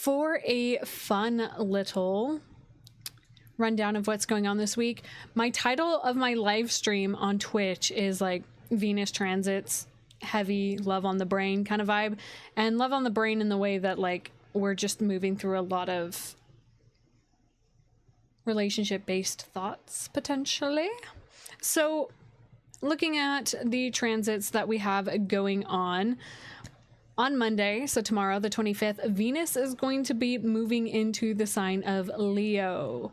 for a fun little rundown of what's going on this week, my title of my live stream on Twitch is like Venus transits, heavy love on the brain kind of vibe, and love on the brain in the way that like we're just moving through a lot of relationship based thoughts potentially. So looking at the transits that we have going on Monday, so tomorrow the 25th, Venus is going to be moving into the sign of Leo.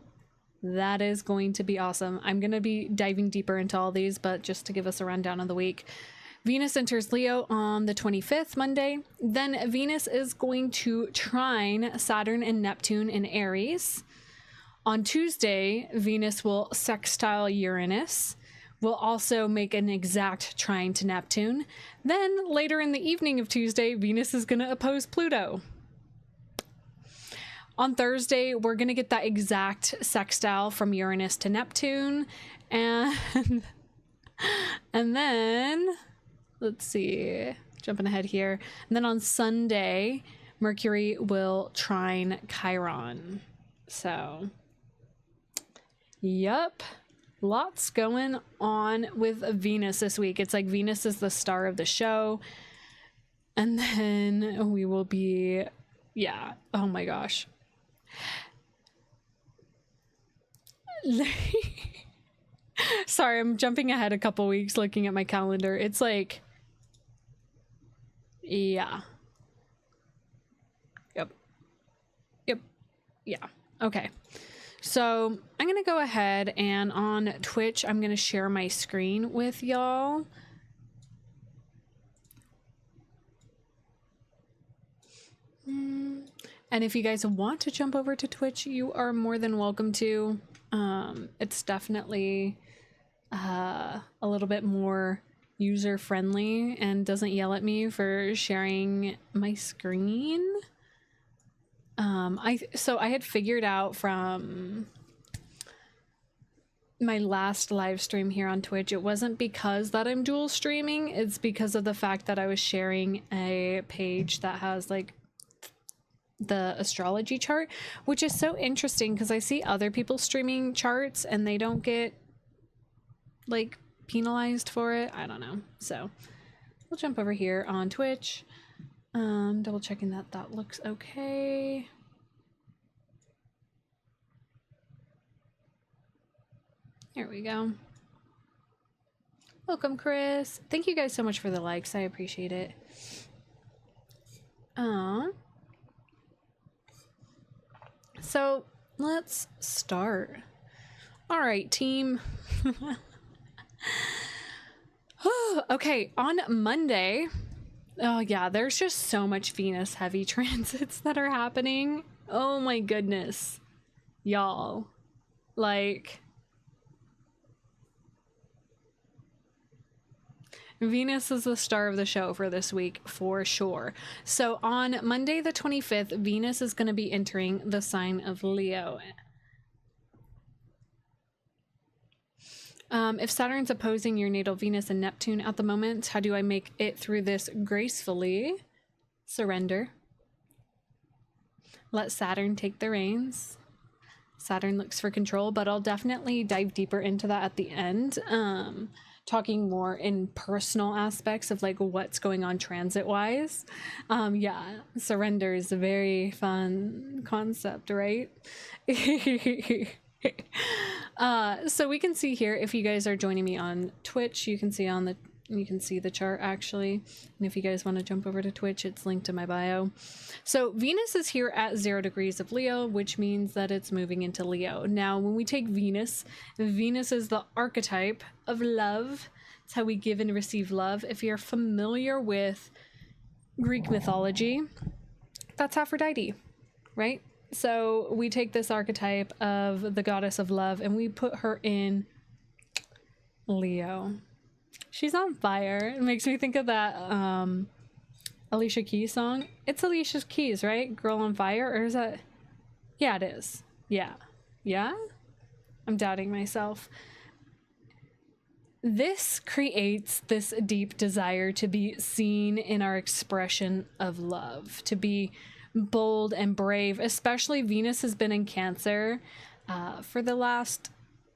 That is going to be awesome. I'm going to be diving deeper into all these, but just to give us a rundown of the week. Venus enters Leo on the 25th, Monday. Then Venus is going to trine Saturn and Neptune in Aries. On Tuesday, Venus will sextile Uranus. Will also make an exact trine to Neptune. Then later in the evening of Tuesday, Venus is going to oppose Pluto. On Thursday, we're going to get that exact sextile from Uranus to Neptune. And then, let's see, jumping ahead here. And then on Sunday, Mercury will trine Chiron. So, yep, lots going on with Venus this week. It's like Venus is the star of the show. And then we will be, yeah, oh my gosh. Sorry, I'm jumping ahead a couple weeks looking at my calendar. It's like, yeah. Yep. Yeah. Okay. So I'm going to go ahead and on Twitch, I'm going to share my screen with y'all. And if you guys want to jump over to Twitch, you are more than welcome to. It's definitely a little bit more user friendly and doesn't yell at me for sharing my screen. So I had figured out from my last live stream here on Twitch, it wasn't because that I'm dual streaming, it's because of the fact that I was sharing a page that has like the astrology chart, which is so interesting because I see other people streaming charts and they don't get like penalized for it. I don't know. So we'll jump over here on Twitch, double checking that that looks okay. There we go. Welcome, Chris. Thank you guys so much for the likes. I appreciate it. So let's start. All right, team. Okay, on Monday, oh yeah, there's just so much Venus heavy transits that are happening. Oh my goodness, y'all. Like, Venus is the star of the show for this week, for sure. So on Monday the 25th, Venus is going to be entering the sign of Leo. If Saturn's opposing your natal Venus and Neptune at the moment, how do I make it through this gracefully? Surrender. Let Saturn take the reins. Saturn looks for control, but I'll definitely dive deeper into that at the end. Talking more in personal aspects of like what's going on transit wise. Yeah, surrender is a very fun concept, right? So we can see here, if you guys are joining me on Twitch, you can see the chart actually. And if you guys want to jump over to Twitch, it's linked in my bio. So Venus is here at 0 degrees of Leo, which means that it's moving into Leo. Now, when we take Venus, Venus is the archetype of love. It's how we give and receive love. If you're familiar with Greek mythology, that's Aphrodite, right? So we take this archetype of the goddess of love and we put her in Leo. She's on fire. It makes me think of that Alicia Keys song. It's Alicia Keys, right? Girl on Fire? Or is that... Yeah, it is. Yeah. Yeah? I'm doubting myself. This creates this deep desire to be seen in our expression of love, to be bold and brave, especially Venus has been in Cancer for the last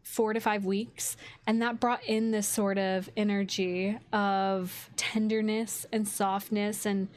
4 to 5 weeks, and that brought in this sort of energy of tenderness and softness and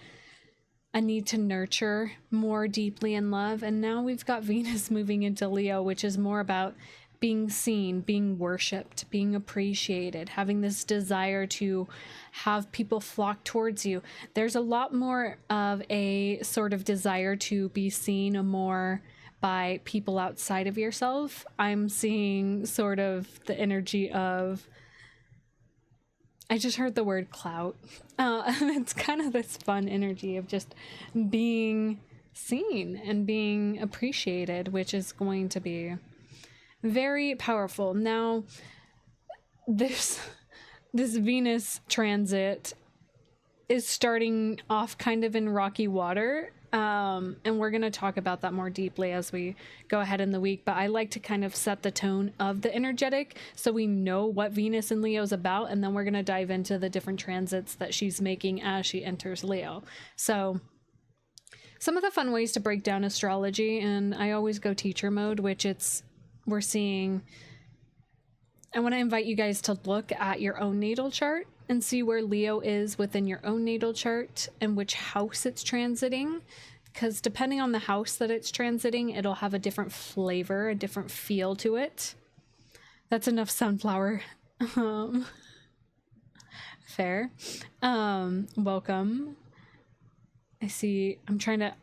a need to nurture more deeply in love. And now we've got Venus moving into Leo, which is more about being seen, being worshipped, being appreciated, having this desire to have people flock towards you. There's a lot more of a sort of desire to be seen more by people outside of yourself. I'm seeing sort of the energy of, I just heard the word clout. And it's kind of this fun energy of just being seen and being appreciated, which is going to be very powerful. Now, this Venus transit is starting off kind of in rocky water. And we're going to talk about that more deeply as we go ahead in the week. But I like to kind of set the tone of the energetic so we know what Venus in Leo is about. And then we're going to dive into the different transits that she's making as she enters Leo. So some of the fun ways to break down astrology, and I always go teacher mode, which we're seeing. I want to invite you guys to look at your own natal chart and see where Leo is within your own natal chart and which house it's transiting, because depending on the house that it's transiting, it'll have a different flavor, a different feel to it. That's enough sunflower. Fair. Welcome. I see, I'm trying to,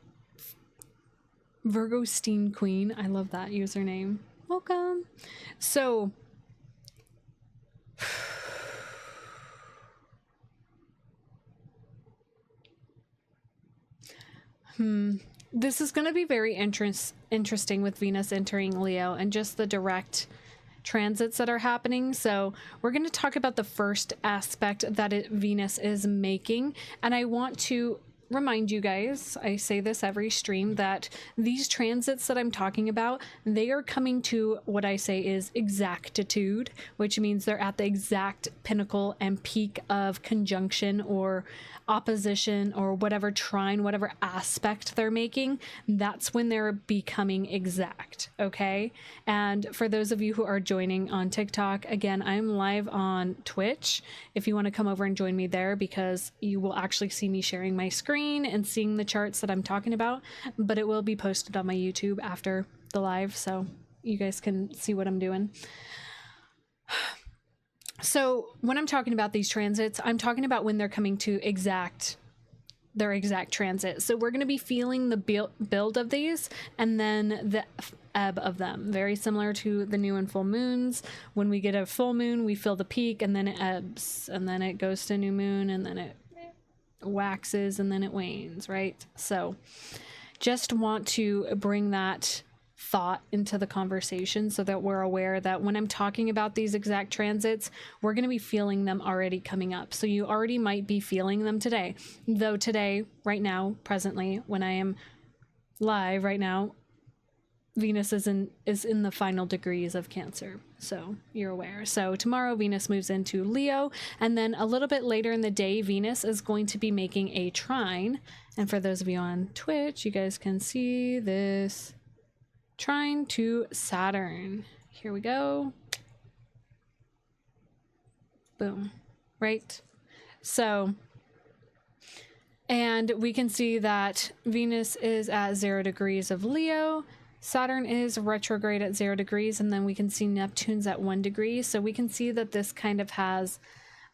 Virgo Steen Queen. I love that username. Welcome. So, this is going to be very interesting with Venus entering Leo and just the direct transits that are happening. So we're going to talk about the first aspect that Venus is making. And I want to remind you guys, I say this every stream, that these transits that I'm talking about, they are coming to what I say is exactitude, which means they're at the exact pinnacle and peak of conjunction or opposition or whatever trine, whatever aspect they're making. That's when they're becoming exact. Okay. And for those of you who are joining on TikTok, again, I'm live on Twitch if you want to come over and join me there, because you will actually see me sharing my screen and seeing the charts that I'm talking about, but it will be posted on my YouTube after the live, so you guys can see what I'm doing. So when I'm talking about these transits, I'm talking about when they're coming to their exact transit. So we're going to be feeling the build of these and then the ebb of them. Very similar to the new and full moons. When we get a full moon, we feel the peak and then it ebbs, and then it goes to new moon, and then it waxes, and then it wanes, right? So just want to bring that thought into the conversation so that we're aware that when I'm talking about these exact transits, we're going to be feeling them already coming up. So you already might be feeling them today, though today, right now, presently, when I am live right now, Venus is in the final degrees of Cancer, so you're aware. So tomorrow Venus moves into Leo, and then a little bit later in the day, Venus is going to be making a trine. And for those of you on Twitch, you guys can see this trine to Saturn. Here we go. Boom. Right? So, and we can see that Venus is at 0 degrees of Leo. Saturn is retrograde at 0 degrees, and then we can see Neptune's at 1 degree. So we can see that this kind of has,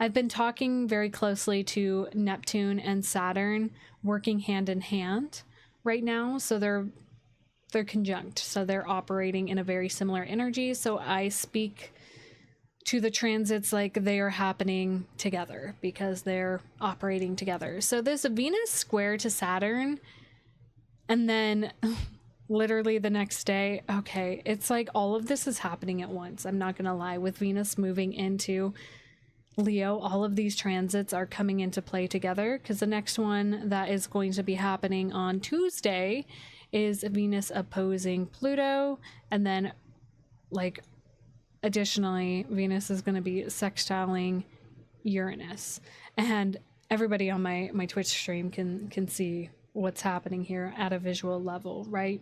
I've been talking very closely to Neptune and Saturn working hand in hand right now. So they're conjunct. So they're operating in a very similar energy. So I speak to the transits like they are happening together because they're operating together. So this Venus square to Saturn, and then literally the next day, okay, it's like all of this is happening at once. I'm not gonna lie. With Venus moving into Leo, all of these transits are coming into play together, because the next one that is going to be happening on Tuesday is Venus opposing Pluto, and then like additionally Venus is going to be sextiling Uranus. And everybody on my Twitch stream can see what's happening here at a visual level, right?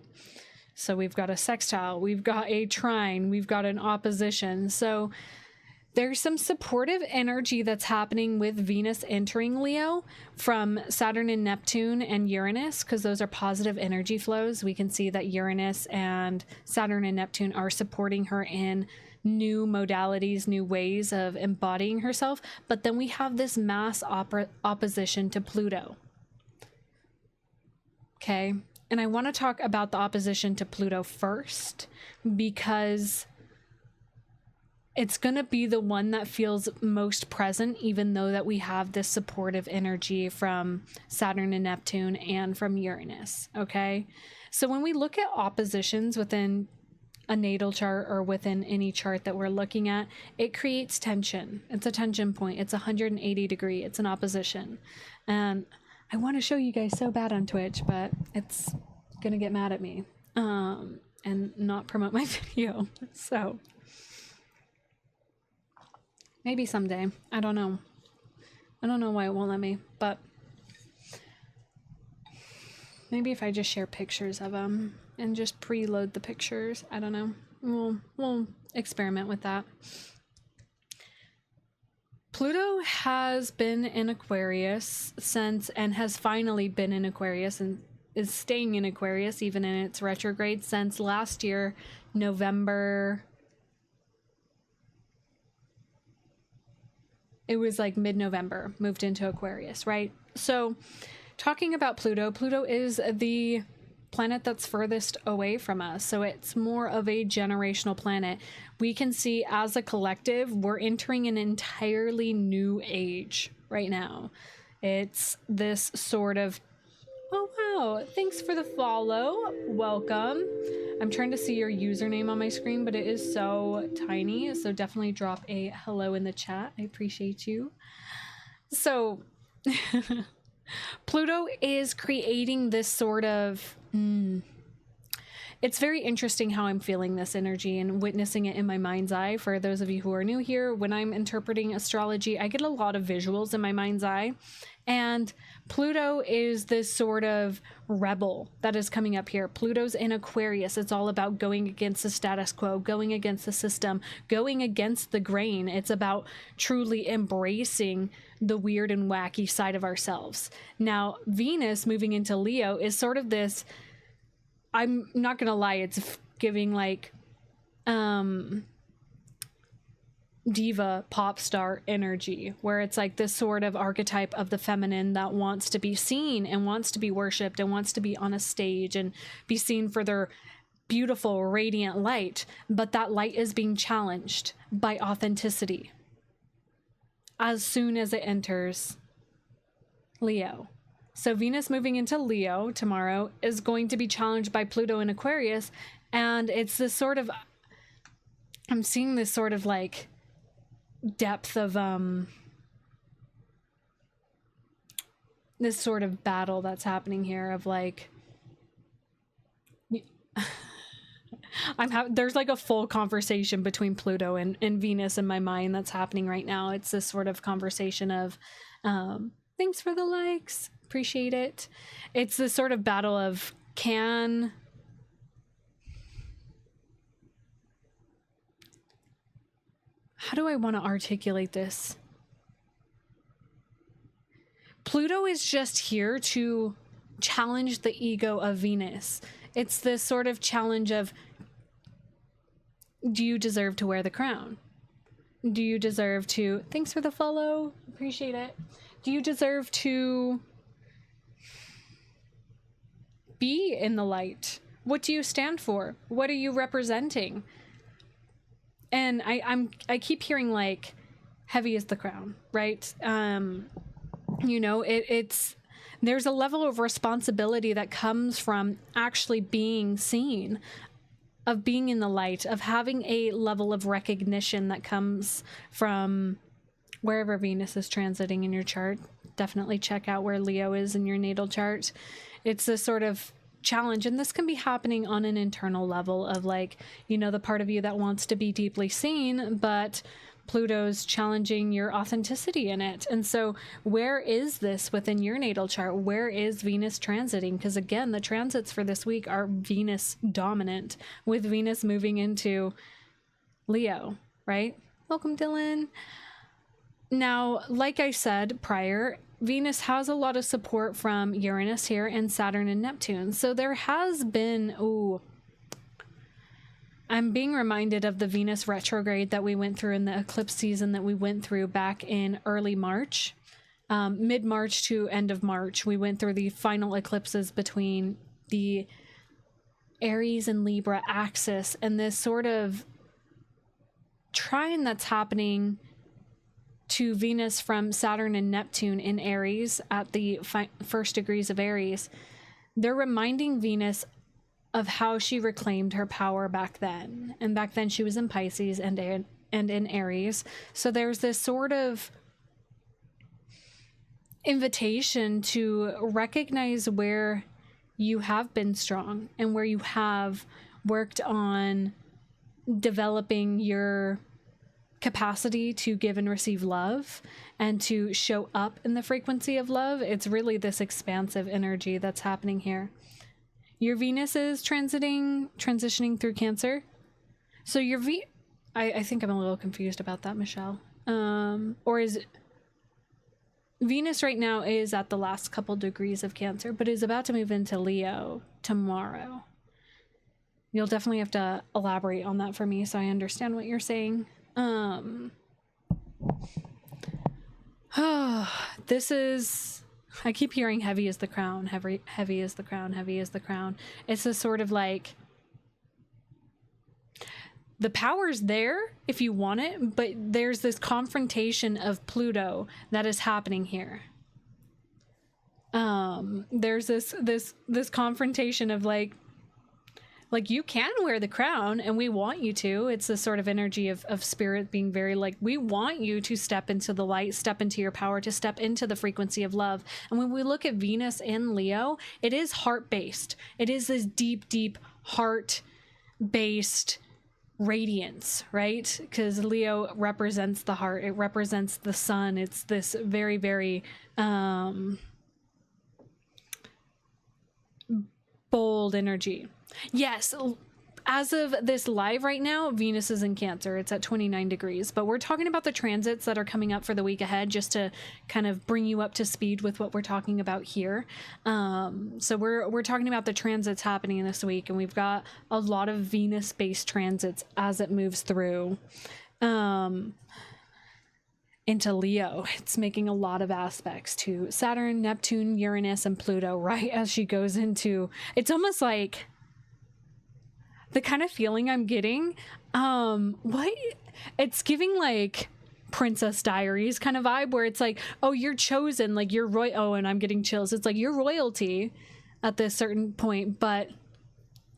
So we've got a sextile, we've got a trine, we've got an opposition. So there's some supportive energy that's happening with Venus entering Leo from Saturn and Neptune and Uranus, because those are positive energy flows. We can see that Uranus and Saturn and Neptune are supporting her in new modalities, new ways of embodying herself. But then we have this mass opposition to Pluto. Okay. And I want to talk about the opposition to Pluto first, because it's going to be the one that feels most present, even though that we have this supportive energy from Saturn and Neptune and from Uranus. Okay. So when we look at oppositions within a natal chart or within any chart that we're looking at, it creates tension. It's a tension point. It's 180 degree. It's an opposition. And I want to show you guys so bad on Twitch, but it's going to get mad at me and not promote my video. So maybe someday. I don't know. I don't know why it won't let me, but maybe if I just share pictures of them and just preload the pictures. I don't know. We'll experiment with that. Pluto has been in Aquarius since, and has finally been in Aquarius and is staying in Aquarius even in its retrograde since last year, November. It was like mid-November, moved into Aquarius, right? So talking about Pluto, Pluto is the planet that's furthest away from us. So it's more of a generational planet. We can see as a collective, we're entering an entirely new age right now. It's this sort of, oh wow, thanks for the follow. Welcome. I'm trying to see your username on my screen, but it is so tiny. So definitely drop a hello in the chat. I appreciate you. So Pluto is creating this sort of, it's very interesting how I'm feeling this energy and witnessing it in my mind's eye. For those of you who are new here, when I'm interpreting astrology, I get a lot of visuals in my mind's eye. And Pluto is this sort of rebel that is coming up here. Pluto's in Aquarius. It's all about going against the status quo, going against the system, going against the grain. It's about truly embracing the weird and wacky side of ourselves. Now, Venus moving into Leo is sort of this, I'm not going to lie, it's giving like diva pop star energy, where it's like this sort of archetype of the feminine that wants to be seen and wants to be worshipped and wants to be on a stage and be seen for their beautiful radiant light. But that light is being challenged by authenticity as soon as it enters Leo. So Venus moving into Leo tomorrow is going to be challenged by Pluto in Aquarius. And it's this sort of, I'm seeing this sort of like depth of this sort of battle that's happening here of like there's like a full conversation between Pluto and Venus in my mind that's happening right now. It's this sort of conversation of thanks for the likes, appreciate it. It's this sort of battle of how do I want to articulate this? Pluto is just here to challenge the ego of Venus. It's this sort of challenge of, do you deserve to wear the crown? Do you deserve to, thanks for the follow, appreciate it. Do you deserve to be in the light? What do you stand for? What are you representing? And I keep hearing like heavy is the crown, right? You know, there's a level of responsibility that comes from actually being seen, of being in the light, of having a level of recognition that comes from wherever Venus is transiting in your chart. Definitely check out where Leo is in your natal chart. It's this sort of challenge, and this can be happening on an internal level of like, you know, the part of you that wants to be deeply seen, but Pluto's challenging your authenticity in it. And so where is this within your natal chart? Where is Venus transiting? Because again, the transits for this week are Venus dominant, with Venus moving into Leo, right? Welcome, Dylan. Now, like I said prior, Venus has a lot of support from Uranus here and Saturn and Neptune. So there has been, I'm being reminded of the Venus retrograde that we went through in the eclipse season that we went through back in early March, mid-March to end of March. We went through the final eclipses between the Aries and Libra axis and this sort of trine that's happening to Venus from Saturn and Neptune in Aries at the first degrees of Aries. They're reminding Venus of how she reclaimed her power back then. And back then she was in Pisces and in Aries. So there's this sort of invitation to recognize where you have been strong and where you have worked on developing your capacity to give and receive love and to show up in the frequency of love. It's really this expansive energy that's happening here. Your Venus is transitioning through Cancer. So your I think I'm a little confused about that, Michelle. Or is it... Venus right now is at the last couple degrees of Cancer, but is about to move into Leo tomorrow. You'll definitely have to elaborate on that for me so I understand what you're saying. This is... I keep hearing heavy is the crown, heavy is the crown, heavy is the crown. It's a sort of like, the power's there if you want it, but there's this confrontation of Pluto that is happening here. There's this confrontation of like you can wear the crown and we want you to. It's this sort of energy of spirit being very like, we want you to step into the light, step into your power, to step into the frequency of love. And when we look at Venus in Leo, it is heart-based. It is this deep, deep heart-based radiance, right? Because Leo represents the heart. It represents the sun. It's this very, very bold energy. Yes, as of this live right now, Venus is in Cancer. It's at 29 degrees, but we're talking about the transits that are coming up for the week ahead, just to kind of bring you up to speed with what we're talking about here. So we're talking about the transits happening this week, and we've got a lot of Venus-based transits as it moves through into Leo. It's making a lot of aspects to Saturn, Neptune, Uranus, and Pluto right as she goes into... It's almost like... the kind of feeling I'm getting, it's giving like Princess Diaries kind of vibe, where it's like, oh, you're chosen, like you're and I'm getting chills. It's like you're royalty at this certain point, but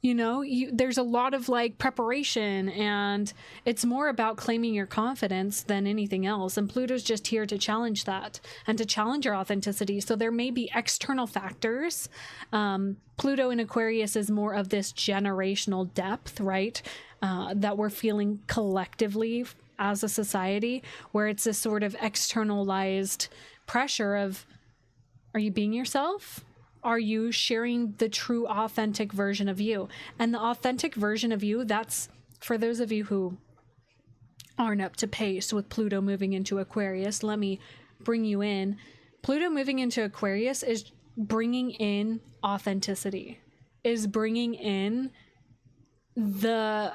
you know, there's a lot of like preparation, and it's more about claiming your confidence than anything else. And Pluto's just here to challenge that and to challenge your authenticity. So there may be external factors. Pluto in Aquarius is more of this generational depth, right? That we're feeling collectively as a society, where it's this sort of externalized pressure of, are you being yourself? Are you sharing the true authentic version of you? And the authentic version of you, that's for those of you who aren't up to pace with Pluto moving into Aquarius. Let me bring you in. Pluto moving into Aquarius is bringing in authenticity, is bringing in the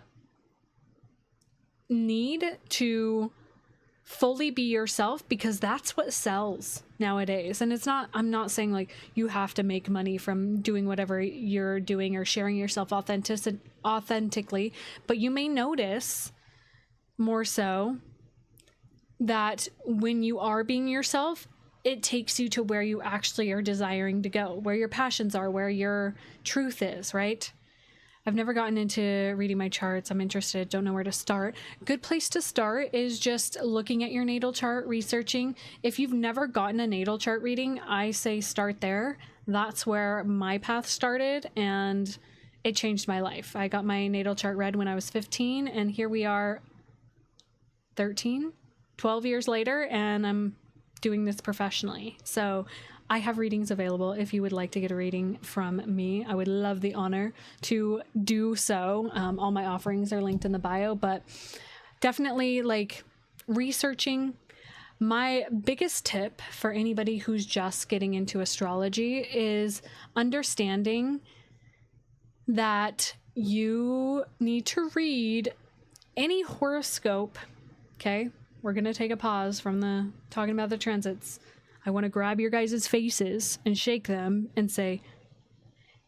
need to fully be yourself, because that's what sells nowadays. And it's not, I'm not saying like you have to make money from doing whatever you're doing or sharing yourself authentically, but you may notice more so that when you are being yourself, it takes you to where you actually are desiring to go, where your passions are, where your truth is, right? I've never gotten into reading my charts. I'm interested, don't know where to start. Good place to start is just looking at your natal chart, researching. If you've never gotten a natal chart reading, I say start there. That's where my path started, and it changed my life. I got my natal chart read when I was 15, and here we are 13, 12 years later, and I'm doing this professionally. So I have readings available if you would like to get a reading from me. I would love the honor to do so. All my offerings are linked in the bio, but definitely like researching. My biggest tip for anybody who's just getting into astrology is understanding that you need to read any horoscope. Okay, we're going to take a pause from the talking about the transits. I want to grab your guys' faces and shake them and say,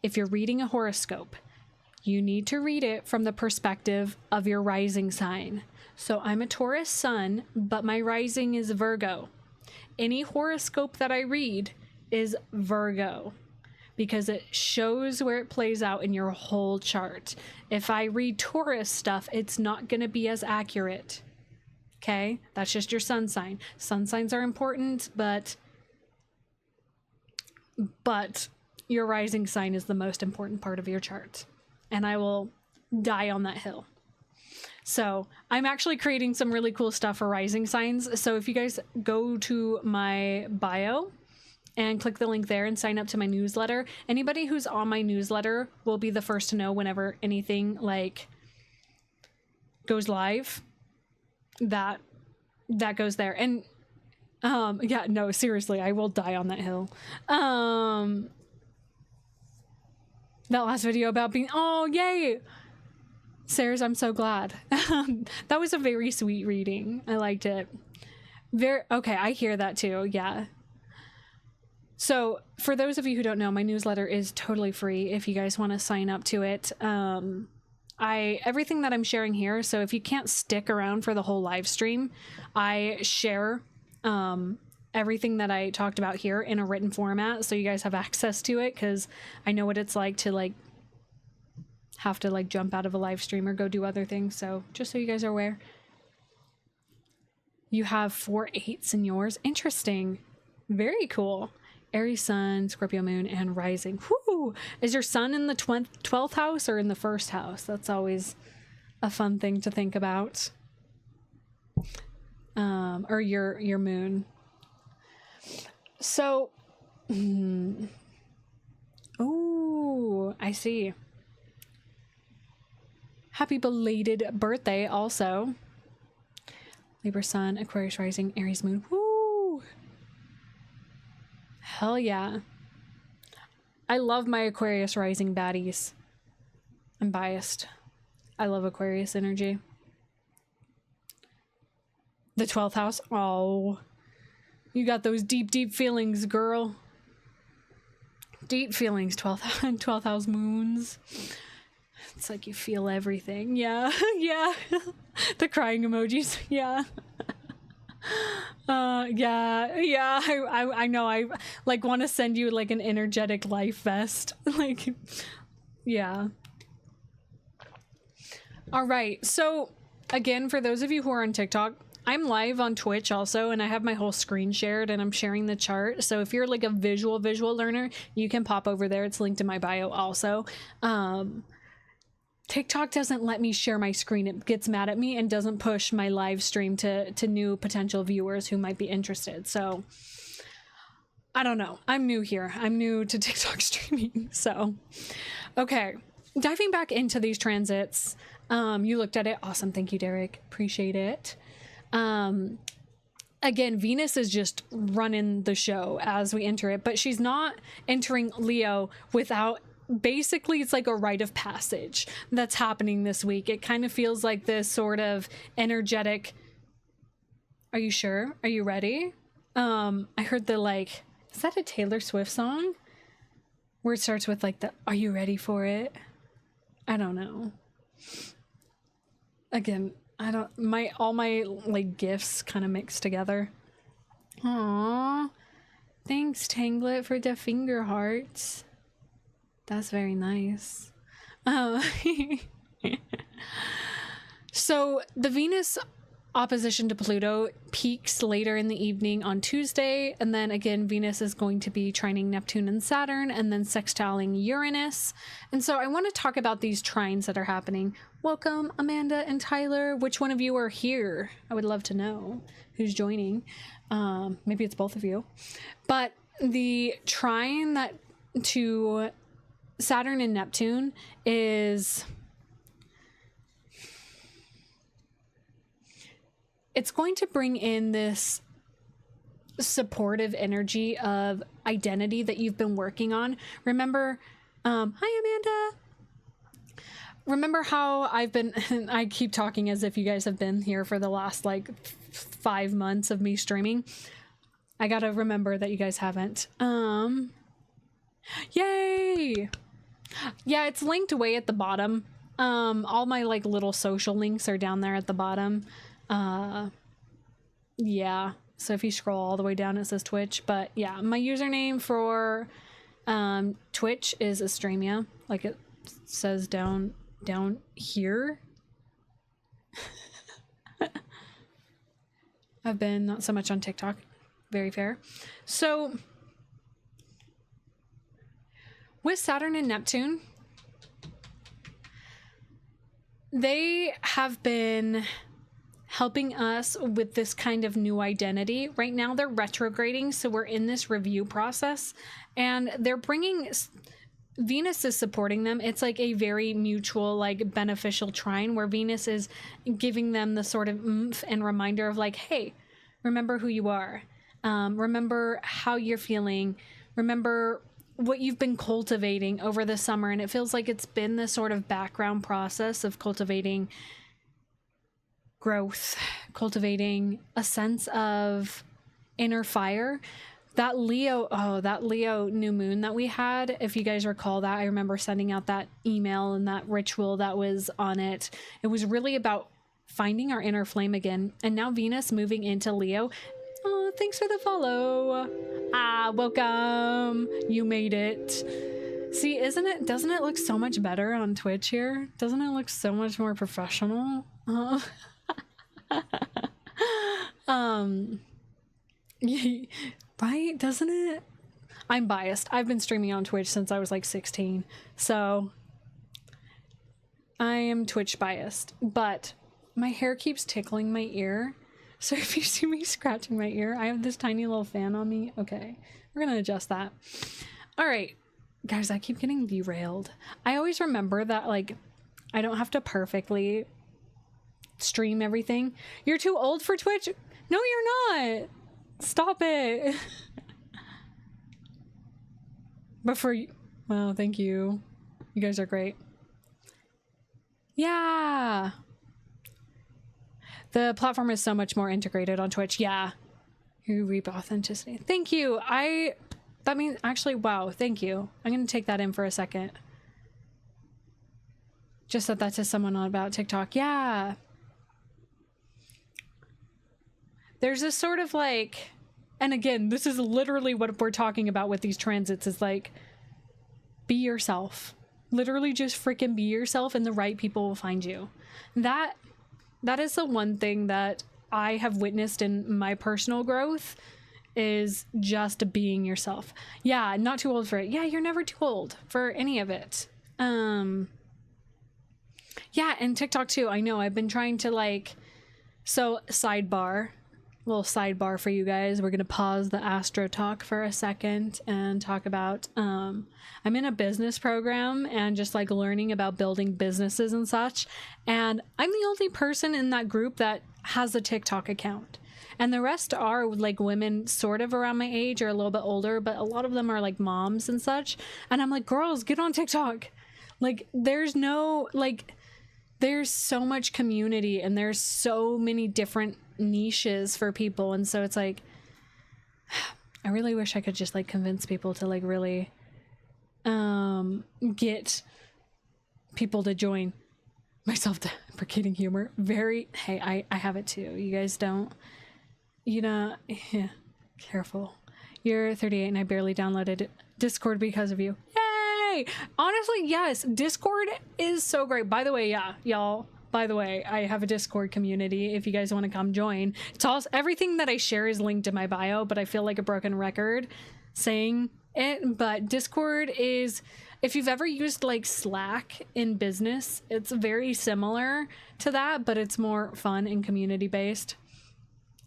if you're reading a horoscope, you need to read it from the perspective of your rising sign. So I'm a Taurus sun, but my rising is Virgo. Any horoscope that I read is Virgo because it shows where it plays out in your whole chart. If I read Taurus stuff, it's not going to be as accurate. Okay? That's just your sun sign. Sun signs are important, but your rising sign is the most important part of your chart. And I will die on that hill. So I'm actually creating some really cool stuff for rising signs. So if you guys go to my bio and click the link there and sign up to my newsletter, anybody who's on my newsletter will be the first to know whenever anything like goes live. That goes there. And yeah, no, seriously, I will die on that hill. That last video about being, oh, yay! Sarah's, I'm so glad. That was a very sweet reading. I liked it. Okay, I hear that too, yeah. So, for those of you who don't know, my newsletter is totally free if you guys want to sign up to it. Everything that I'm sharing here, so if you can't stick around for the whole live stream, I share everything that I talked about here in a written format, so you guys have access to it, because I know what it's like to like have to like jump out of a live stream or go do other things. So just so you guys are aware, you have 4 8s in yours. Interesting. Very cool. Aries sun, Scorpio moon, and rising. Whoo! Is your sun in the 12th house or in the 1st house? That's always a fun thing to think about. Or your moon. So, oh, I see. Happy belated birthday also. Libra sun, Aquarius rising, Aries moon. Woo! Hell yeah. I love my Aquarius rising baddies. I'm biased. I love Aquarius energy. The 12th house. Oh, you got those deep, deep feelings, girl. Deep feelings, 12th house moons. It's like you feel everything. Yeah, yeah. The crying emojis. Yeah. Yeah. I know. I like want to send you like an energetic life vest. Like, yeah. All right. So again, for those of you who are on TikTok, I'm live on Twitch also, and I have my whole screen shared and I'm sharing the chart. So if you're like a visual learner, you can pop over there. It's linked in my bio also. TikTok doesn't let me share my screen. It gets mad at me and doesn't push my live stream to new potential viewers who might be interested. So I don't know. I'm new here. I'm new to TikTok streaming. So, okay. Diving back into these transits. You looked at it. Awesome. Thank you, Derek. Appreciate it. Again, Venus is just running the show as we enter it, but she's not entering Leo without, basically it's like a rite of passage that's happening this week. It kind of feels like this sort of energetic, are you sure? Are you ready? I heard the like, is that a Taylor Swift song? Where it starts with like the, are you ready for it? I don't know. Again, all my like gifts kind of mixed together. Aww. Thanks, Tanglet, for the finger hearts. That's very nice. So the Venus opposition to Pluto peaks later in the evening on Tuesday, and then again Venus is going to be trining Neptune and Saturn, and then sextiling Uranus. And so I want to talk about these trines that are happening. Welcome, Amanda and Tyler. Which one of you are here? I would love to know who's joining. Maybe it's both of you. But the trine that to Saturn and Neptune is... it's going to bring in this supportive energy of identity that you've been working on. Remember, hi Amanda. Remember how I've been, I keep talking as if you guys have been here for the last like 5 months of me streaming. I gotta remember that you guys haven't. Yay! Yeah, it's linked way at the bottom. All my like little social links are down there at the bottom. Yeah, so if you scroll all the way down, it says Twitch. But yeah, my username for Twitch is Astremia, like it says down here. I've been not so much on TikTok. Very fair. So with Saturn and Neptune, they have been helping us with this kind of new identity. Right now they're retrograding, so we're in this review process, and they're bringing... Venus is supporting them. It's like a very mutual, like beneficial trine where Venus is giving them the sort of oomph and reminder of like, hey, remember who you are. Remember how you're feeling. Remember what you've been cultivating over the summer. And it feels like it's been this sort of background process of cultivating growth, cultivating a sense of inner fire. That Leo new moon that we had, if you guys recall that, I remember sending out that email and that ritual that was on it. It was really about finding our inner flame again. And now Venus moving into Leo. Oh, thanks for the follow. Welcome. You made it. See, doesn't it look so much better on Twitch here? Doesn't it look so much more professional? Right? Doesn't it? I'm biased. I've been streaming on Twitch since I was like 16. So I am Twitch biased, but my hair keeps tickling my ear. So if you see me scratching my ear, I have this tiny little fan on me. Okay, we're going to adjust that. All right, guys, I keep getting derailed. I always remember that like I don't have to perfectly stream everything. You're too old for Twitch? No, you're not. Stop it. But for you, well, thank you. You guys are great. Yeah. The platform is so much more integrated on Twitch. Yeah. You reap authenticity. Thank you. That means actually, wow. Thank you. I'm going to take that in for a second. Just said that to someone about TikTok. Yeah. There's this sort of like, and again, this is literally what we're talking about with these transits is like, be yourself. Literally just freaking be yourself and the right people will find you. That is the one thing that I have witnessed in my personal growth is just being yourself. Yeah, not too old for it. Yeah, you're never too old for any of it. Yeah, and TikTok too. I know I've been trying to like, so little sidebar for you guys. We're gonna pause the Astro talk for a second and talk about I'm in a business program and just like learning about building businesses and such, and I'm the only person in that group that has a TikTok account, and the rest are like women sort of around my age or a little bit older, but a lot of them are like moms and such, and I'm like, girls, get on TikTok. Like there's so much community and there's so many different niches for people, and so it's like I really wish I could just like convince people to like really get people to join. Myself deprecating humor, very, hey, I have it too. You guys don't, yeah, careful. You're 38 and I barely downloaded Discord because of you. Yay! Honestly, yes, Discord is so great. By the way, yeah, y'all, by the way, I have a Discord community if you guys want to come join. It's all, everything that I share is linked in my bio, but I feel like a broken record saying it. But Discord is, if you've ever used like Slack in business, it's very similar to that, but it's more fun and community based.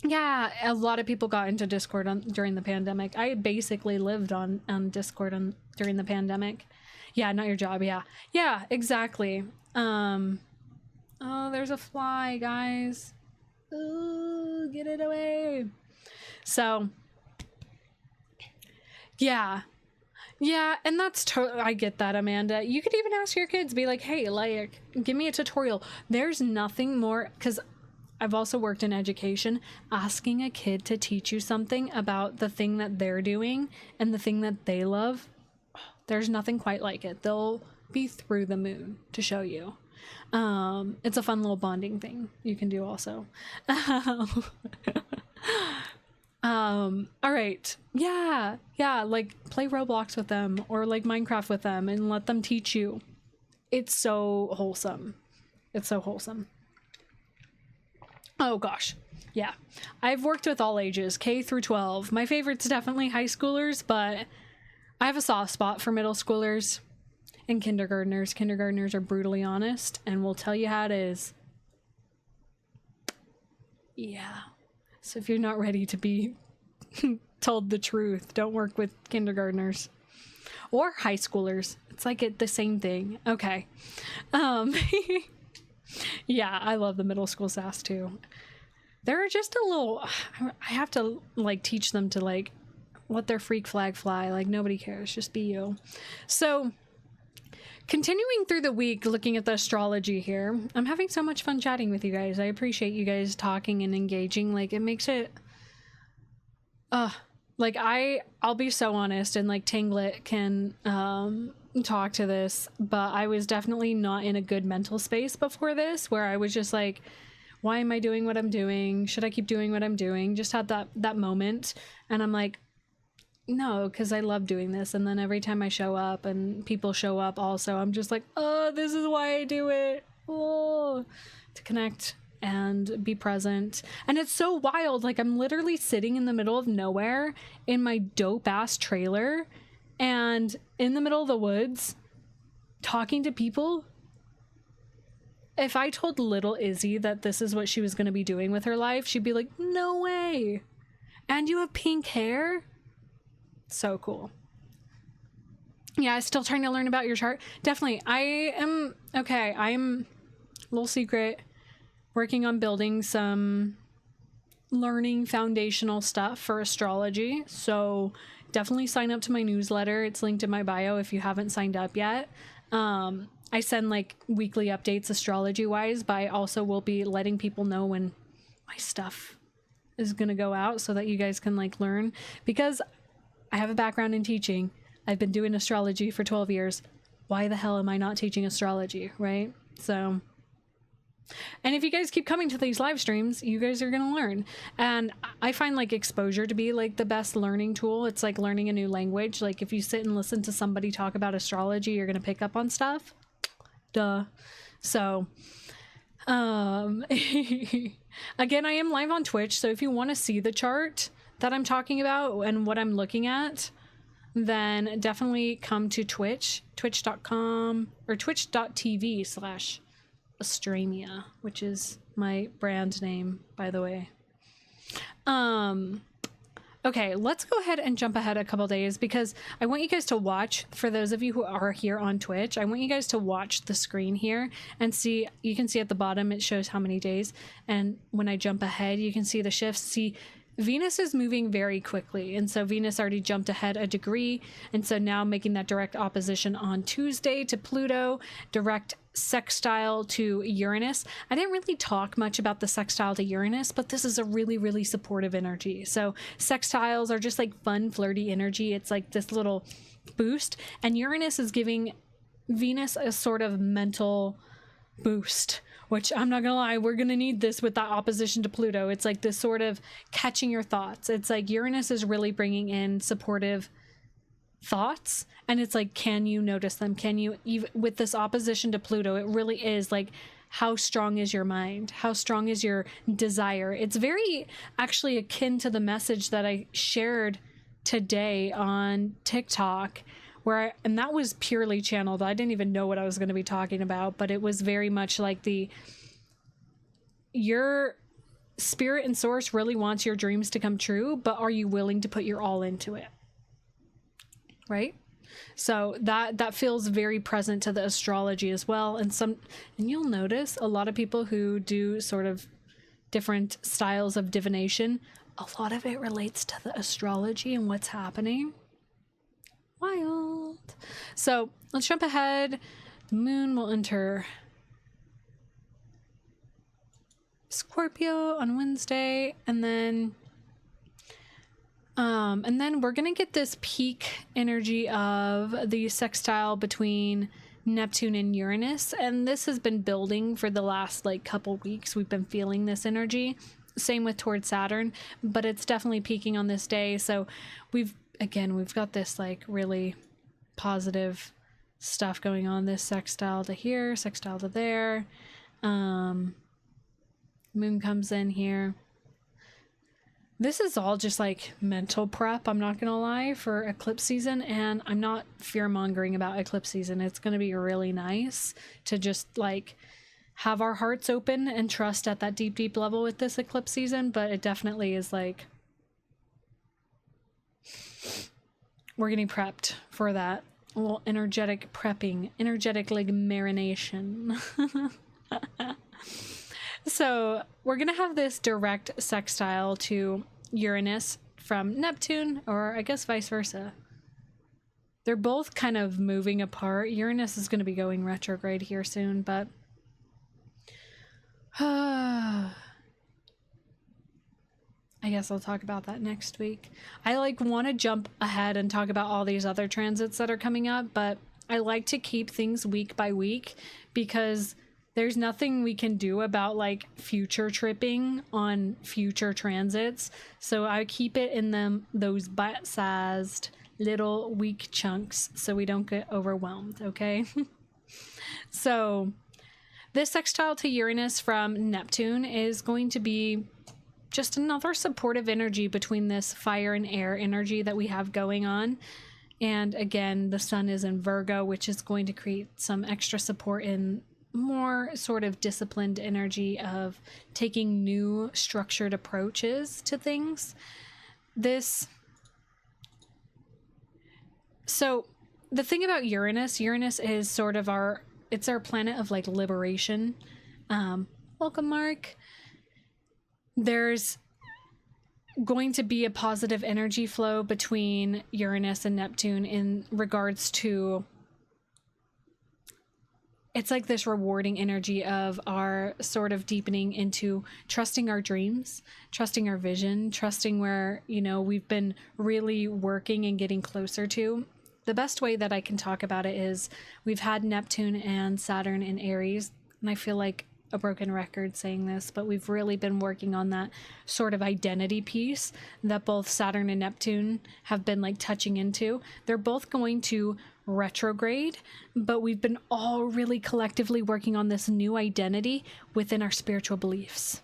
Yeah, a lot of people got into Discord during the pandemic. I basically lived on Discord during the pandemic. Yeah, not your job. Yeah, yeah, exactly. Oh, there's a fly, guys. Ooh, get it away. So, yeah. Yeah, and that's totally, I get that, Amanda. You could even ask your kids, be like, hey, like, give me a tutorial. There's nothing more, because I've also worked in education. Asking a kid to teach you something about the thing that they're doing and the thing that they love, there's nothing quite like it. They'll be through the moon to show you. It's a fun little bonding thing you can do also. All right. Yeah, like play Roblox with them or like Minecraft with them and let them teach you. It's so wholesome. It's so wholesome. Oh gosh. Yeah. I've worked with all ages, K through 12. My favorite's definitely high schoolers, but I have a soft spot for middle schoolers and kindergartners. Kindergartners are brutally honest and will tell you how it is. Yeah. So if you're not ready to be told the truth, don't work with kindergartners or high schoolers. It's like the same thing. Okay. Yeah, I love the middle school sass too. They're just a little, I have to like teach them to like let their freak flag fly. Like nobody cares, just be you. So continuing through the week, looking at the astrology here, I'm having so much fun chatting with you guys. I appreciate you guys talking and engaging. Like it makes it, like I'll be so honest, and like Tinglet can talk to this, but I was definitely not in a good mental space before this, where I was just like, why am I doing what I'm doing? Should I keep doing what I'm doing? Just had that moment, and I'm like, no, because I love doing this. And then every time I show up and people show up also, I'm just like, oh, this is why I do it. Oh, to connect and be present. And it's so wild. Like I'm literally sitting in the middle of nowhere in my dope ass trailer and in the middle of the woods talking to people. If I told little Izzy that this is what she was going to be doing with her life, she'd be like, no way. And you have pink hair? So cool. Yeah, still trying to learn about your chart. Definitely. I am a little secret, working on building some learning foundational stuff for astrology. So definitely sign up to my newsletter. It's linked in my bio if you haven't signed up yet. I send like weekly updates astrology wise, but I also will be letting people know when my stuff is going to go out so that you guys can like learn, because I have a background in teaching. I've been doing astrology for 12 years. Why the hell am I not teaching astrology, right? So, and if you guys keep coming to these live streams, you guys are going to learn. And I find like exposure to be like the best learning tool. It's like learning a new language. Like if you sit and listen to somebody talk about astrology, you're going to pick up on stuff. Duh. So, again, I am live on Twitch. So if you want to see the chart that I'm talking about and what I'm looking at, then definitely come to Twitch, twitch.com or twitch.tv/Astramia, which is my brand name, by the way. Okay, let's go ahead and jump ahead a couple days, because I want you guys to watch, for those of you who are here on Twitch, I want you guys to watch the screen here and see, you can see at the bottom, it shows how many days. And when I jump ahead, you can see the shifts. See, Venus is moving very quickly, and so Venus already jumped ahead a degree, and so now making that direct opposition on Tuesday to Pluto, direct sextile to Uranus. I didn't really talk much about the sextile to Uranus, but this is a really, really supportive energy. So sextiles are just like fun, flirty energy. It's like this little boost, and Uranus is giving Venus a sort of mental boost, which I'm not gonna lie, we're gonna need this with that opposition to Pluto. It's like this sort of catching your thoughts. It's like Uranus is really bringing in supportive thoughts, and it's like, can you notice them? Can you, even with this opposition to Pluto, it really is like, how strong is your mind? How strong is your desire? It's very actually akin to the message that I shared today on TikTok, where and that was purely channeled. I didn't even know what I was going to be talking about, but it was very much like your Spirit and source really wants your dreams to come true, but are you willing to put your all into it? Right? So that feels very present to the astrology as well. And you'll notice a lot of people who do sort of different styles of divination, a lot of it relates to the astrology and what's happening. Wild. So let's jump ahead. The moon will enter Scorpio on Wednesday, and then we're gonna get this peak energy of the sextile between Neptune and Uranus, and this has been building for the last like couple weeks. We've been feeling this energy. Same with towards Saturn, but it's definitely peaking on this day. So we've got this like really positive stuff going on. This sextile to here, sextile to there. Moon comes in here. This is all just like mental prep, I'm not gonna lie, for eclipse season, and I'm not fear-mongering about eclipse season. It's gonna be really nice to just like have our hearts open and trust at that deep level with this eclipse season, but it definitely is like we're getting prepped for that. A little energetic prepping, energetic like marination. So we're gonna have this direct sextile to Uranus from Neptune, or I guess vice versa. They're both kind of moving apart. Uranus is going to be going retrograde here soon, but I guess I'll talk about that next week. I like want to jump ahead and talk about all these other transits that are coming up, but I like to keep things week by week because there's nothing we can do about like future tripping on future transits. So I keep it in those bite-sized little week chunks so we don't get overwhelmed, okay? So this sextile to Uranus from Neptune is going to be just another supportive energy between this fire and air energy that we have going on. And again, the sun is in Virgo, which is going to create some extra support in more sort of disciplined energy of taking new structured approaches to things. So the thing about Uranus is sort of it's our planet of like liberation. Welcome, Mark. There's going to be a positive energy flow between Uranus and Neptune in regards to, it's like this rewarding energy of our sort of deepening into trusting our dreams, trusting our vision, trusting where, you know, we've been really working and getting closer to. The best way that I can talk about it is we've had Neptune and Saturn in Aries, and I feel like a broken record saying this, but we've really been working on that sort of identity piece that both Saturn and Neptune have been like touching into. They're both going to retrograde, but we've been all really collectively working on this new identity within our spiritual beliefs.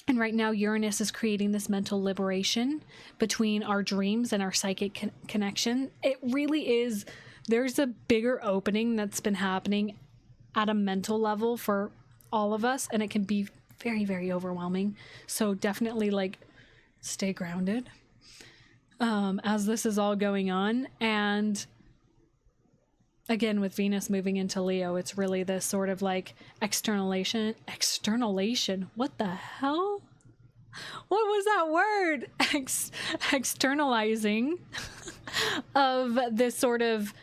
And right now, Uranus is creating this mental liberation between our dreams and our psychic connection. It really is, there's a bigger opening that's been happening at a mental level for all of us, and it can be very, very overwhelming. So definitely like stay grounded as this is all going on. And again, with Venus moving into Leo, it's really this sort of like externalization. What the hell? What was that word? Externalizing of this sort of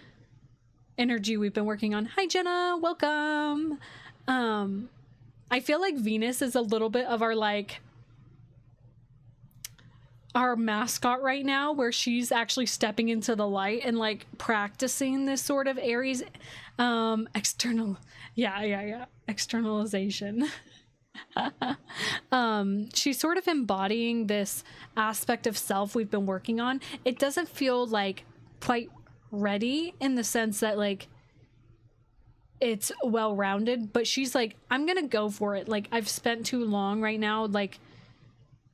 energy we've been working on. Hi, Jenna. Welcome. I feel like Venus is a little bit of our mascot right now, where she's actually stepping into the light and like practicing this sort of Aries externalization. She's sort of embodying this aspect of self we've been working on. It doesn't feel like quite ready in the sense that like it's well-rounded, but she's like, I'm gonna go for it. Like, I've spent too long right now like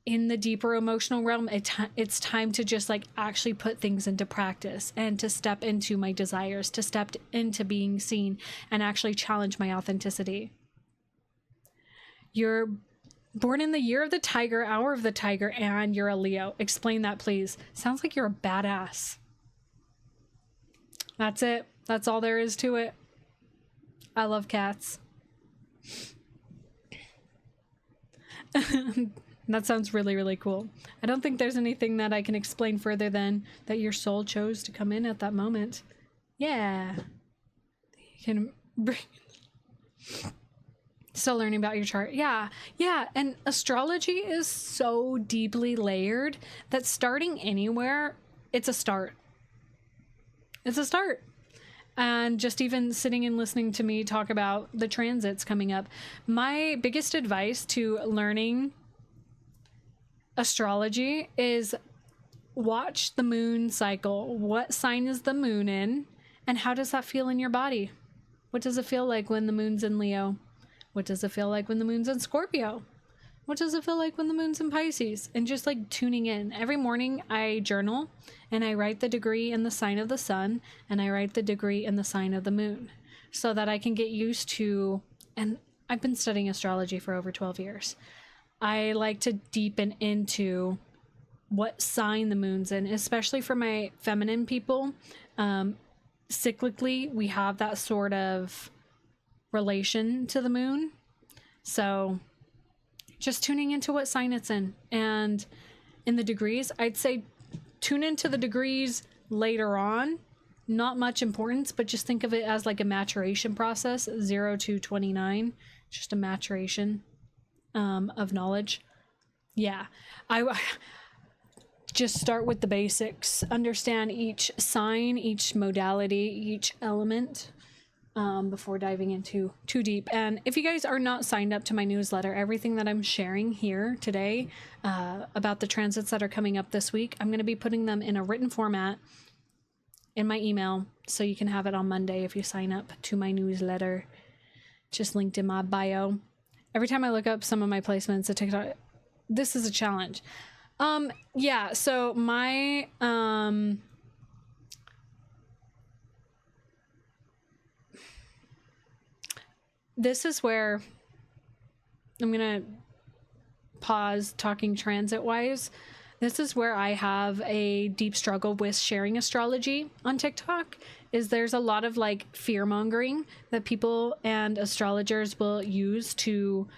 in the deeper emotional realm. It's time to just like actually put things into practice and to step into my desires, to step into being seen and actually challenge my authenticity. You're Born in the year of the tiger, hour of the tiger, and you're a Leo. Explain that, please. Sounds like you're a badass. That's it. That's all there is to it. I love cats. That sounds really, really cool. I don't think there's anything that I can explain further than that your soul chose to come in at that moment. Yeah. You can bring... Still learning about your chart. Yeah. And astrology is so deeply layered that starting anywhere, it's a start. It's a start. And just even sitting and listening to me talk about the transits coming up, my biggest advice to learning astrology is watch the moon cycle. What sign is the moon in? And how does that feel in your body? What does it feel like when the moon's in Leo? What does it feel like when the moon's in Scorpio? What does it feel like when the moon's in Pisces? And just like tuning in. Every morning I journal and I write the degree in the sign of the sun and I write the degree in the sign of the moon so that I can get used to, and I've been studying astrology for over 12 years. I like to deepen into what sign the moon's in, especially for my feminine people. Cyclically, we have that sort of relation to the moon. So just tuning into what sign it's in. And in the degrees, I'd say tune into the degrees later on. Not much importance, but just think of it as like a maturation process, 0 to 29, just a maturation of knowledge. Yeah, I just start with the basics, understand each sign, each modality, each element, before diving into too deep. And if you guys are not signed up to my newsletter, everything that I'm sharing here today about the transits that are coming up this week, I'm going to be putting them in a written format in my email, so you can have it on Monday if you sign up to my newsletter. Just linked in my bio. Every time I look up some of my placements at TikTok, this is a challenge. Yeah, so my this is where I'm gonna pause talking transit wise. This is where I have a deep struggle with sharing astrology on TikTok. Is there's a lot of like fear mongering that people and astrologers will use to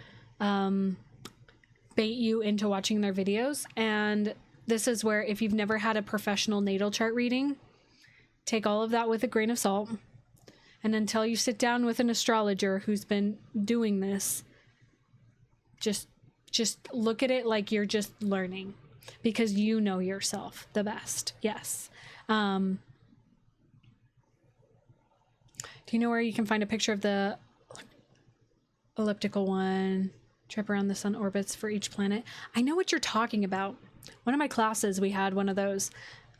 bait you into watching their videos. And this is where, if you've never had a professional natal chart reading, take all of that with a grain of salt. And until you sit down with an astrologer who's been doing this, just look at it like you're just learning, because you know yourself the best. Yes. Do you know where you can find a picture of the elliptical one? Trip around the sun orbits for each planet. I know what you're talking about. One of my classes, we had one of those.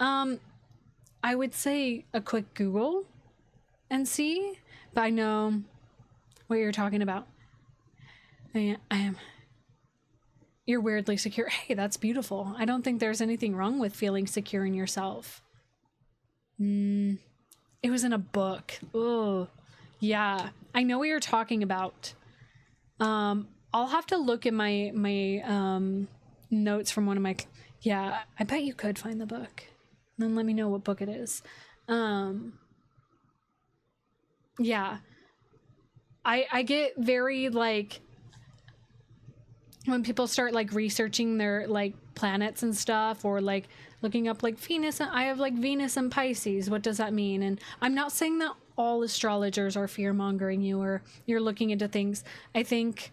I would say a quick Google and see, but I know what you're talking about. I am. You're weirdly secure. Hey, that's beautiful. I don't think there's anything wrong with feeling secure in yourself. It was in a book. Oh, yeah. I know what you're talking about. I'll have to look at my notes from one of my... Yeah, I bet you could find the book. And then let me know what book it is. Yeah. I get very, like... when people start like researching their like planets and stuff, or like looking up like Venus, and I have like Venus and Pisces, what does that mean? And I'm not saying that all astrologers are fear mongering you or you're looking into things. I think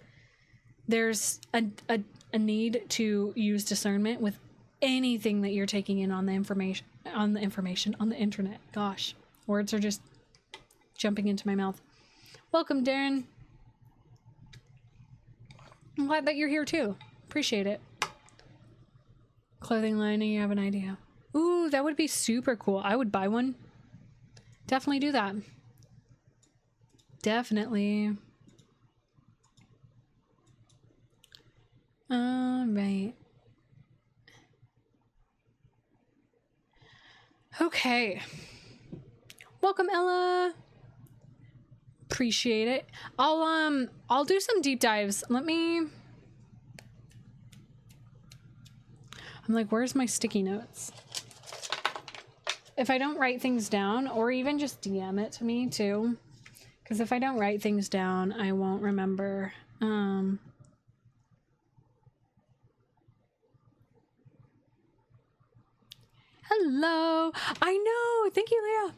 there's a need to use discernment with anything that you're taking in on the information on the internet. Gosh, words are just jumping into my mouth. Welcome, Darren. I'm glad that you're here too. Appreciate it. Clothing line, you have an idea. Ooh, that would be super cool. I would buy one. Definitely do that. Definitely. All right. Okay. Welcome, Ella. Appreciate it. I'll do some deep dives. Let me I'm like, where's my sticky notes? If I don't write things down, or even just DM it to me too, because if I don't write things down, I won't remember. Hello. I know. Thank you, Leah.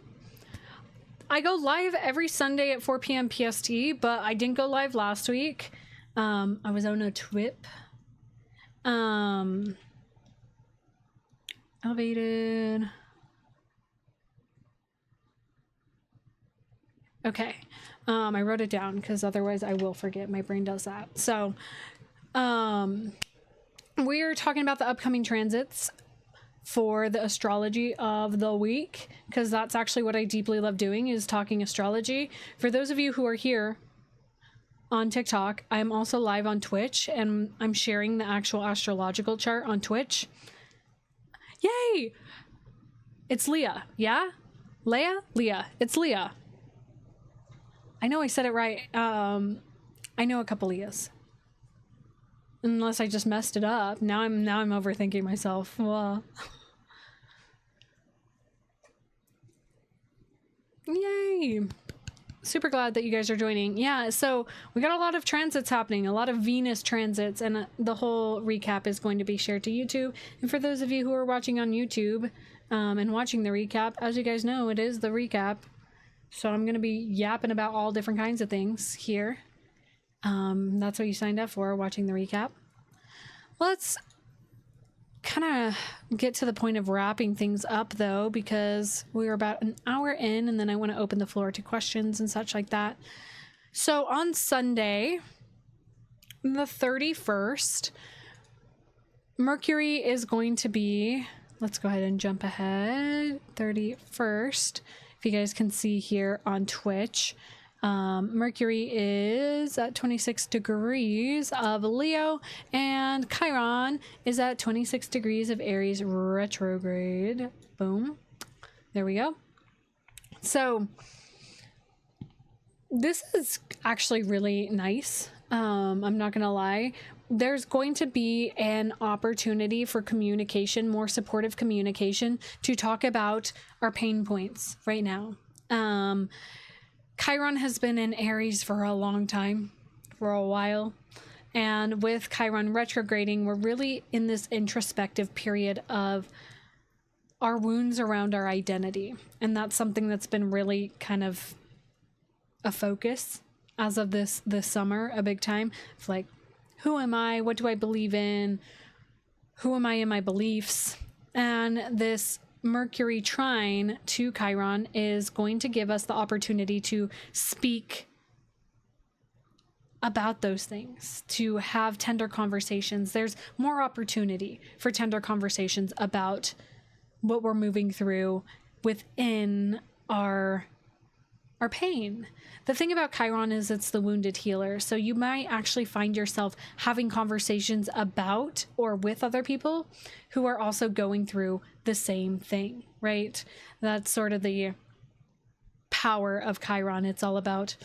I go live every Sunday at 4 p.m. PST, but I didn't go live last week. I was on a trip. Elevated. Okay. I wrote it down because otherwise I will forget. My brain does that. So, we're talking about the upcoming transits for the astrology of the week, because that's actually what I deeply love doing, is talking astrology. For those of you who are here on TikTok, I'm also live on Twitch, and I'm sharing the actual astrological chart on Twitch. Yay! It's Leah. Yeah? Leah. It's Leah. I know I said it right. I know a couple Leahs. Unless I just messed it up. Now I'm overthinking myself. Well. Yay! Super glad that you guys are joining. Yeah, so we got a lot of transits happening, a lot of Venus transits, and the whole recap is going to be shared to YouTube. And for those of you who are watching on YouTube and watching the recap, as you guys know, it is the recap. So I'm going to be yapping about all different kinds of things here. That's what you signed up for, watching the recap. Let's kind of get to the point of wrapping things up, though, because we're about an hour in, and then I want to open the floor to questions and such like that. So on Sunday, the 31st, Mercury is going to be, let's go ahead and jump ahead, 31st, if you guys can see here on Twitch. Mercury is at 26 degrees of Leo, and Chiron is at 26 degrees of Aries retrograde. Boom. There we go. So this is actually really nice. I'm not gonna lie. There's going to be an opportunity for communication, more supportive communication, to talk about our pain points right now. Chiron has been in Aries for a long time, for a while. And with Chiron retrograding, we're really in this introspective period of our wounds around our identity. And that's something that's been really kind of a focus as of this summer, a big time. It's like, who am I? What do I believe in? Who am I in my beliefs? And this Mercury trine to Chiron is going to give us the opportunity to speak about those things, to have tender conversations. There's more opportunity for tender conversations about what we're moving through within our pain. The thing about Chiron is it's the wounded healer. So you might actually find yourself having conversations about or with other people who are also going through the same thing, right? That's sort of the power of Chiron. It's all about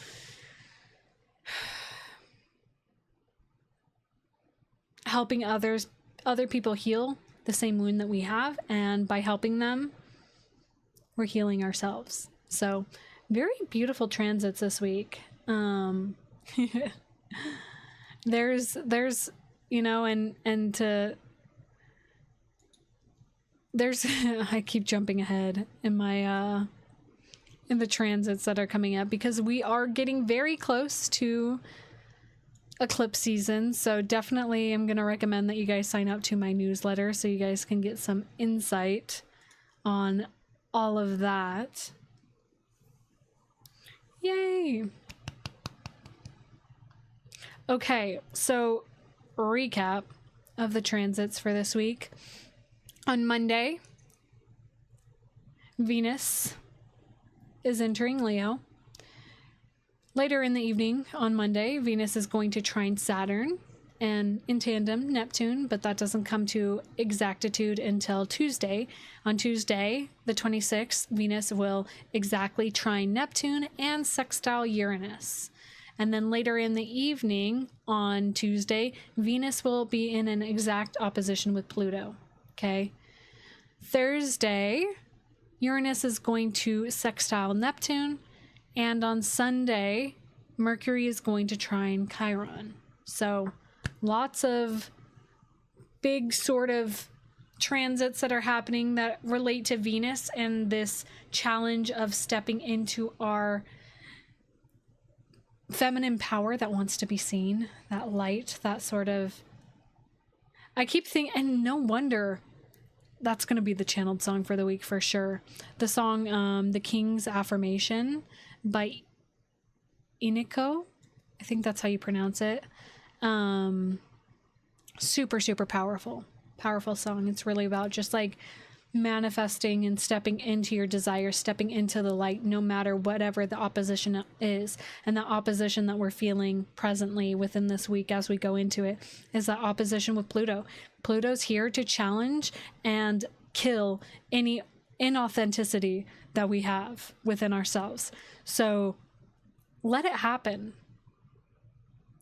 helping other people heal the same wound that we have, and by helping them, we're healing ourselves. So very beautiful transits this week. There's you know, and to there's I keep jumping ahead in my in the transits that are coming up, because we are getting very close to eclipse season. So definitely I'm going to recommend that you guys sign up to my newsletter so you guys can get some insight on all of that. Yay. Okay, so recap of the transits for this week. On Monday, Venus is entering Leo. Later in the evening on Monday, Venus is going to trine Saturn and in tandem Neptune, but that doesn't come to exactitude until Tuesday. On Tuesday, the 26th, Venus will exactly trine Neptune and sextile Uranus. And then later in the evening on Tuesday, Venus will be in an exact opposition with Pluto. Okay. Thursday, Uranus is going to sextile Neptune. And on Sunday, Mercury is going to trine Chiron. So lots of big sort of transits that are happening that relate to Venus and this challenge of stepping into our feminine power that wants to be seen, that light, that sort of... I keep thinking, and no wonder that's going to be the channeled song for the week for sure. The song, The King's Affirmation by Iniko. I think that's how you pronounce it. Super, super powerful song. It's really about just like manifesting and stepping into your desire, stepping into the light, no matter whatever the opposition is. And the opposition that we're feeling presently within this week as we go into it is that opposition with Pluto. Pluto's here to challenge and kill any inauthenticity that we have within ourselves. So let it happen.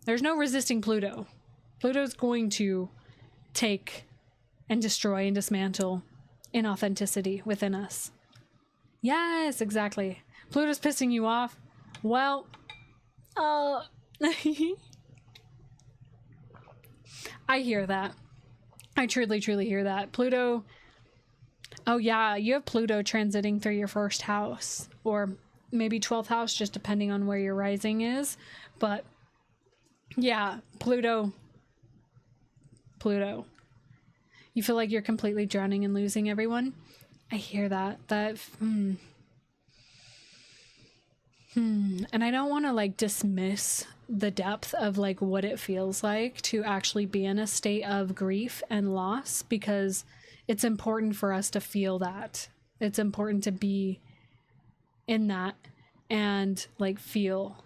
There's no resisting Pluto. Pluto's going to take and destroy and dismantle inauthenticity within us. Yes, exactly. Pluto's pissing you off. Well, I hear that. I truly, truly hear that. Pluto... Oh yeah, you have Pluto transiting through your first house, or maybe 12th house, just depending on where your rising is. But yeah, Pluto. You feel like you're completely drowning and losing everyone? I hear that. And I don't want to like dismiss the depth of like what it feels like to actually be in a state of grief and loss, because it's important for us to feel that. It's important to be in that and like feel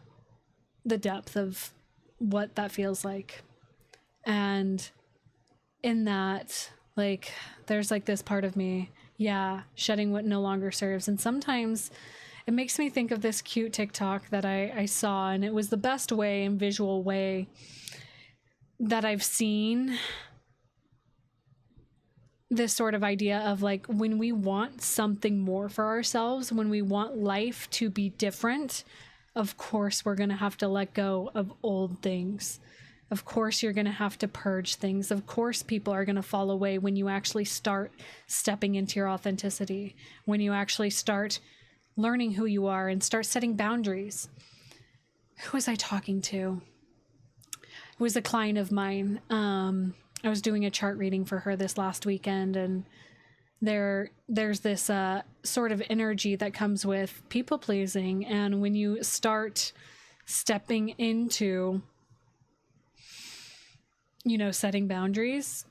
the depth of what that feels like. And in that, like, there's like this part of me, shedding what no longer serves. And sometimes it makes me think of this cute TikTok that I saw, and it was the best way and visual way that I've seen this sort of idea of like, when we want something more for ourselves, when we want life to be different, of course we're going to have to let go of old things. Of course you're going to have to purge things. Of course people are going to fall away when you actually start stepping into your authenticity, when you actually start learning who you are and start setting boundaries. Who was I talking to? It was a client of mine. I was doing a chart reading for her this last weekend, and there's this sort of energy that comes with people pleasing. And when you start stepping into, setting boundaries,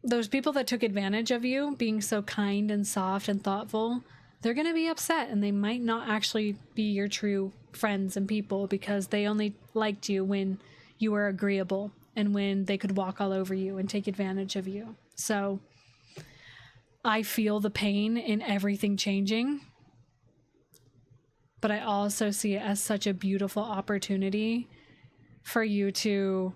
those people that took advantage of you being so kind and soft and thoughtful, they're going to be upset, and they might not actually be your true friends and people, because they only liked you when you were agreeable and when they could walk all over you and take advantage of you. So I feel the pain in everything changing, but I also see it as such a beautiful opportunity for you to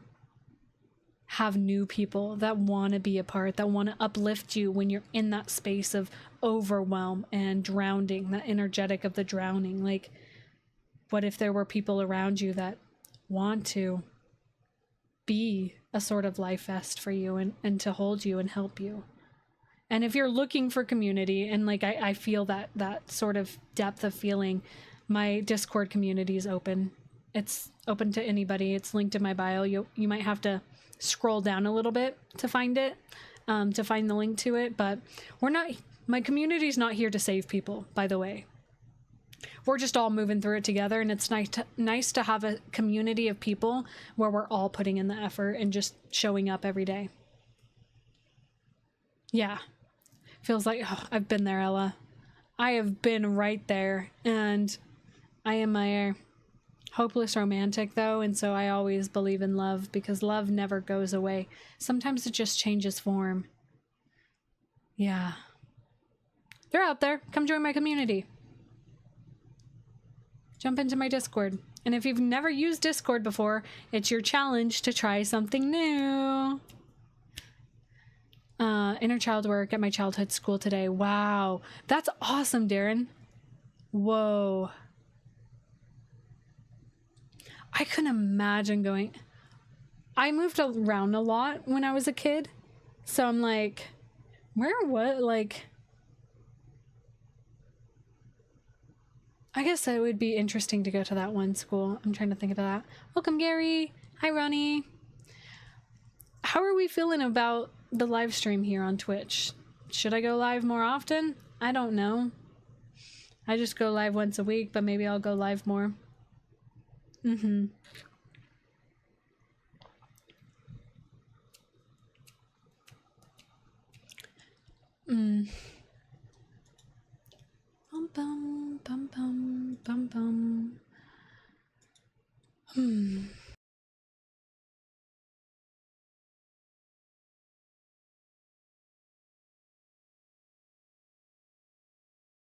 have new people that want to be a part, that want to uplift you when you're in that space of overwhelm and drowning, that energetic of the drowning. Like, what if there were people around you that want to be a sort of life vest for you and to hold you and help you? And if you're looking for community, and like I feel that sort of depth of feeling, my Discord community is open. It's open to anybody. It's linked in my bio. You might have to scroll down a little bit to find it, to find the link to it. But my community's not here to save people, by the way. We're just all moving through it together, and it's nice to have a community of people where we're all putting in the effort and just showing up every day. Yeah. Feels like, I've been there, Ella. I have been right there, and I am a hopeless romantic, though, and so I always believe in love, because love never goes away. Sometimes it just changes form. Yeah. They're out there. Come join my community. Jump into my Discord. And if you've never used Discord before, it's your challenge to try something new. Inner child work at my childhood school today. Wow. That's awesome, Darren. Whoa. I couldn't imagine going. I moved around a lot when I was a kid. So I'm like, like, I guess it would be interesting to go to that one school. I'm trying to think of that. Welcome, Gary. Hi, Ronnie. How are we feeling about the live stream here on Twitch? Should I go live more often? I don't know. I just go live once a week, but maybe I'll go live more. Mm-hmm. Bum bum bum bum bum bum.